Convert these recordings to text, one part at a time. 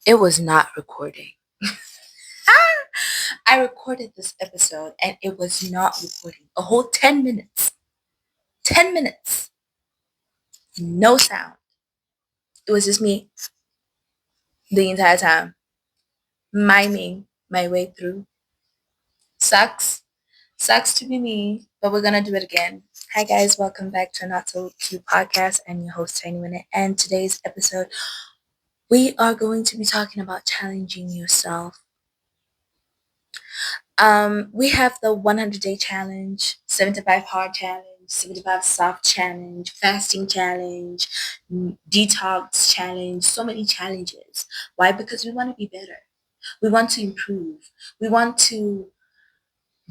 It was not recording. I recorded this episode and it was not recording. A whole 10 minutes. 10 minutes. No sound. It was just me the entire time, miming my way through. Sucks. Sucks to be me, but we're gonna do it again. Hi guys, welcome back to Not So Cute podcast. I'm your host Tiny-Winnet, and today's episode we are going to be talking about challenging yourself. We have the 100-day challenge, 75 hard challenge, 75 soft challenge, fasting challenge, detox challenge, so many challenges. Why? Because we want to be better. We want to improve. We want to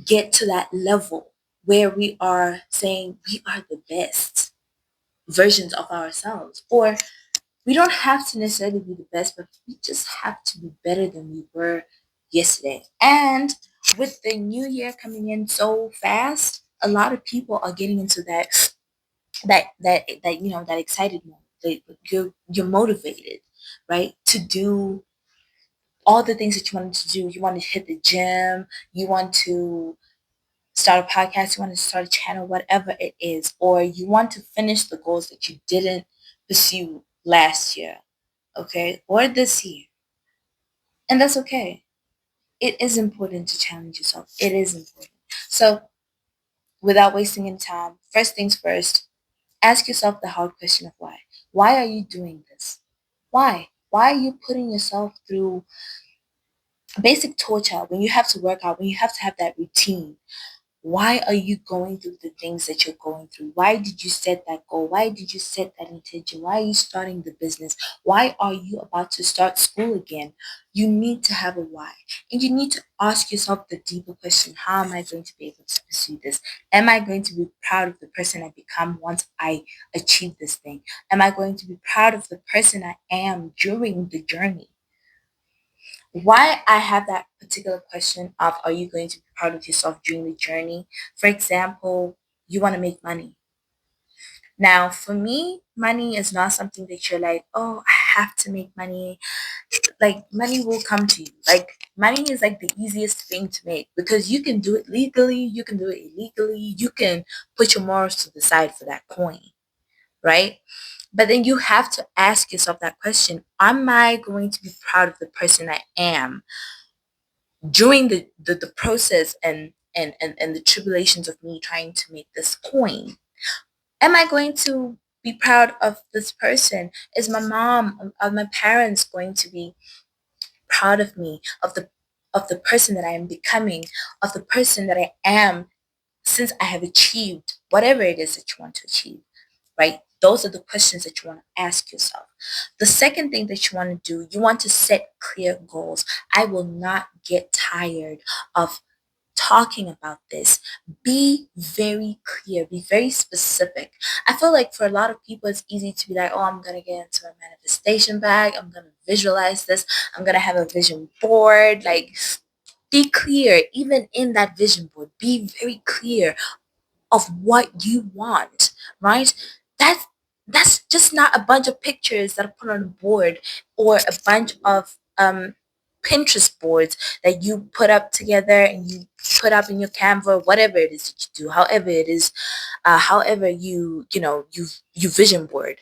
get to that level where we are saying we are the best versions of ourselves. Or we don't have to necessarily be the best, but we just have to be better than we were yesterday. And with the new year coming in so fast, a lot of people are getting into that excited mode. You're motivated, right? To do all the things that you wanted to do. You want to hit the gym, you want to start a podcast, you want to start a channel, whatever it is, or you want to finish the goals that you didn't pursue last year, okay, or this year. And that's okay. It is important to challenge yourself. It is important. So, without wasting any time, first things first, ask yourself the hard question of why. Why are you doing this? Why? Why are you putting yourself through basic torture when you have to work out, when you have to have that routine? Why are you going through the things that you're going through? Why did you set that goal? Why did you set that intention? Why are you starting the business? Why are you about to start school again? You need to have a why. And you need to ask yourself the deeper question, how am I going to be able to pursue this? Am I going to be proud of the person I become once I achieve this thing? Am I going to be proud of the person I am during the journey? Why I have that particular question of are you going to be proud of yourself during the journey? For example, you want to make money. Now, for me, money is not something that you're like, oh, I have to make money. Like, money will come to you. Like, money is like the easiest thing to make because you can do it legally, you can do it illegally, you can put your morals to the side for that coin, right? But then you have to ask yourself that question, am I going to be proud of the person I am during the process and the tribulations of me trying to make this coin? Am I going to be proud of this person? Is my mom, are my parents going to be proud of me, of the person that I am becoming, of the person that I am since I have achieved whatever it is that you want to achieve, right? Those are the questions that you want to ask yourself. The second thing that you want to do, you want to set clear goals. I will not get tired of talking about this. Be very clear, be very specific. I feel like for a lot of people, it's easy to be like, oh, I'm going to get into a manifestation bag. I'm going to visualize this. I'm going to have a vision board. Like, be clear, even in that vision board. Be very clear of what you want, right? That's that's just not a bunch of pictures that are put on a board or a bunch of Pinterest boards that you put up together and you put up in your Canva, whatever it is that you do, however it is, however you vision board.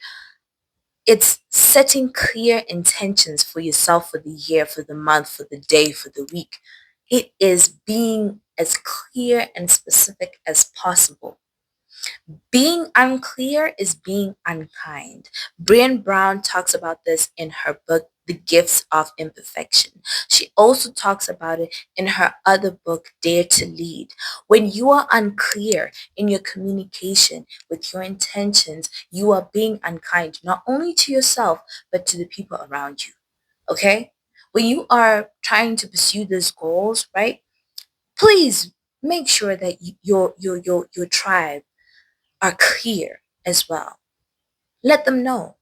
It's setting clear intentions for yourself for the year, for the month, for the day, for the week. It is being as clear and specific as possible. Being unclear is being unkind. Brené Brown talks about this in her book, The Gifts of Imperfection. She also talks about it in her other book, Dare to Lead. When you are unclear in your communication with your intentions, you are being unkind, not only to yourself, but to the people around you. Okay? When you are trying to pursue these goals, right? Please make sure that your tribe are clear as well. Let them know,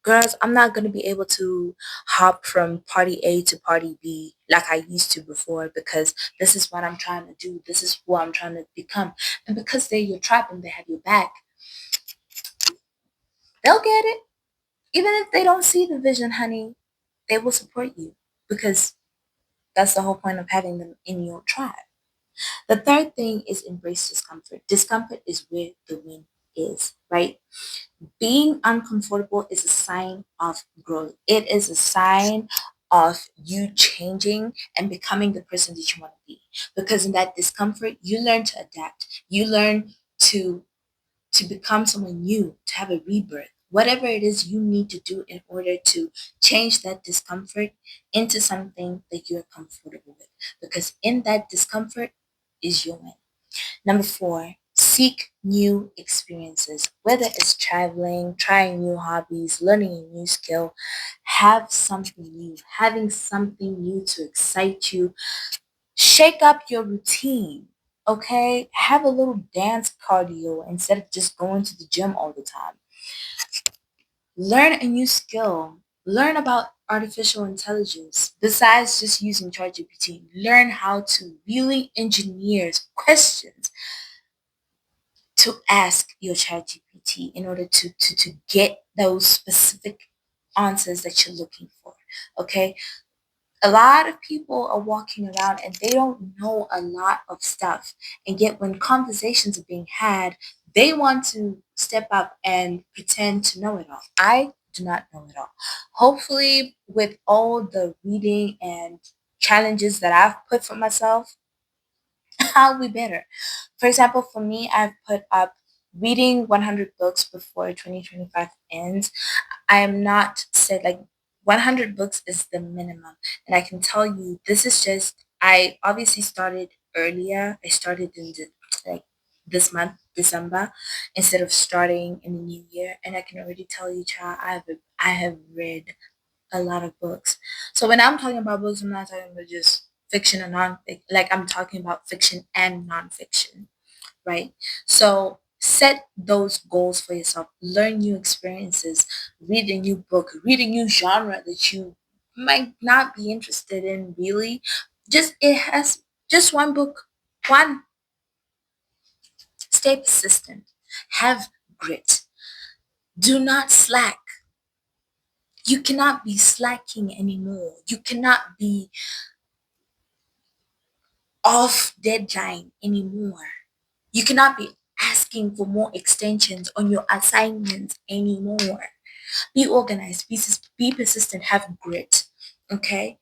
girls, I'm not going to be able to hop from party A to party B like I used to before because this is what I'm trying to do. This is who I'm trying to become. And because they're your tribe and they have your back, they'll get it. Even if they don't see the vision, honey, they will support you because that's the whole point of having them in your tribe. The third thing is embrace discomfort. Discomfort is where the win is, right? Being uncomfortable is a sign of growth. It is a sign of you changing and becoming the person that you want to be. Because in that discomfort, you learn to adapt. You learn to become someone new, to have a rebirth. Whatever it is you need to do in order to change that discomfort into something that you're comfortable with. Because in that discomfort is your win. Number four, seek new experiences. Whether it's traveling, trying new hobbies, learning a new skill, have something new, having something new to excite you. Shake up your routine, okay? Have a little dance cardio instead of just going to the gym all the time. Learn a new skill. Learn about artificial intelligence. Besides just using ChatGPT, learn how to really engineer questions to ask your ChatGPT in order to get those specific answers that you're looking for. Okay? A lot of people are walking around and they don't know a lot of stuff. And yet when conversations are being had, they want to step up and pretend to know it all. I do not know it all. Hopefully, with all the reading and challenges that I've put for myself, I'll be better. For example, for me, I've put up reading 100 books before 2025 ends. I am not said like 100 books is the minimum. And I can tell you, this is just, I obviously started earlier. I started in like this month, December, instead of starting in the new year. And I can already tell you, child, I have read a lot of books. So when I'm talking about books, I'm not talking about just fiction and non-fiction. Like I'm talking about fiction and non-fiction, right? So set those goals for yourself. Learn new experiences. Read a new book. Read a new genre that you might not be interested in really. Just it has just one book. One. Stay persistent. Have grit. Do not slack. You cannot be slacking anymore. You cannot be off deadline anymore. You cannot be asking for more extensions on your assignments anymore. Be organized, be persistent, have grit. Okay?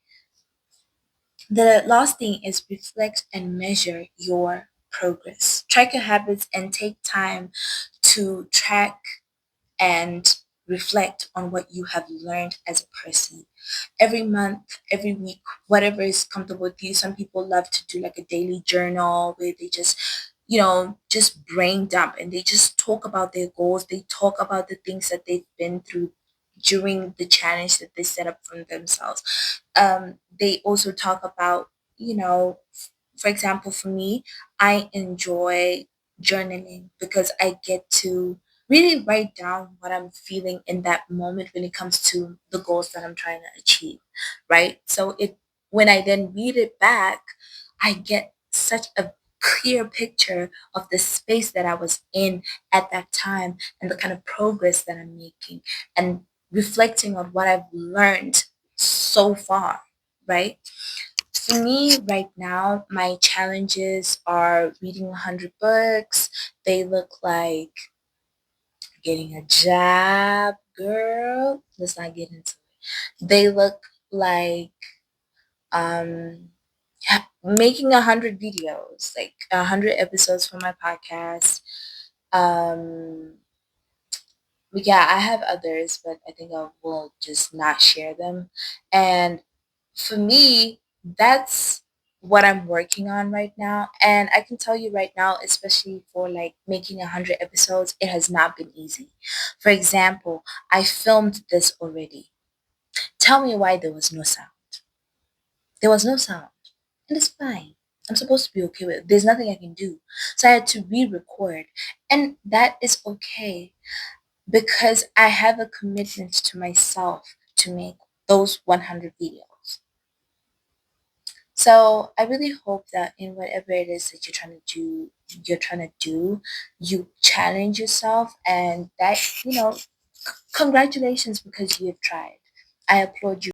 The last thing is reflect and measure your progress. Track your habits and take time to track and reflect on what you have learned as a person. Every month, every week, whatever is comfortable with you. Some people love to do like a daily journal where they just, just brain dump and they just talk about their goals. They talk about the things that they've been through during the challenge that they set up for themselves. They also talk about, for example, for me, I enjoy journaling because I get to really write down what I'm feeling in that moment when it comes to the goals that I'm trying to achieve, right? So when I then read it back, I get such a clear picture of the space that I was in at that time and the kind of progress that I'm making and reflecting on what I've learned so far, right? For me, right now, my challenges are reading 100 books. They look like getting a job, girl. Let's not get into it. They look like um making 100 videos, like 100 episodes for my podcast. Um, but yeah, I have others, but I think I will just not share them. And for me, that's what I'm working on right now. And I can tell you right now, especially for like making 100 episodes, it has not been easy. For example, I filmed this already. Tell me why there was no sound. There was no sound. And it's fine. I'm supposed to be okay with it. There's nothing I can do. So I had to re-record. And that is okay because I have a commitment to myself to make those 100 videos. So I really hope that in whatever it is that you're trying to do, you challenge yourself and that, congratulations because you've tried. I applaud you.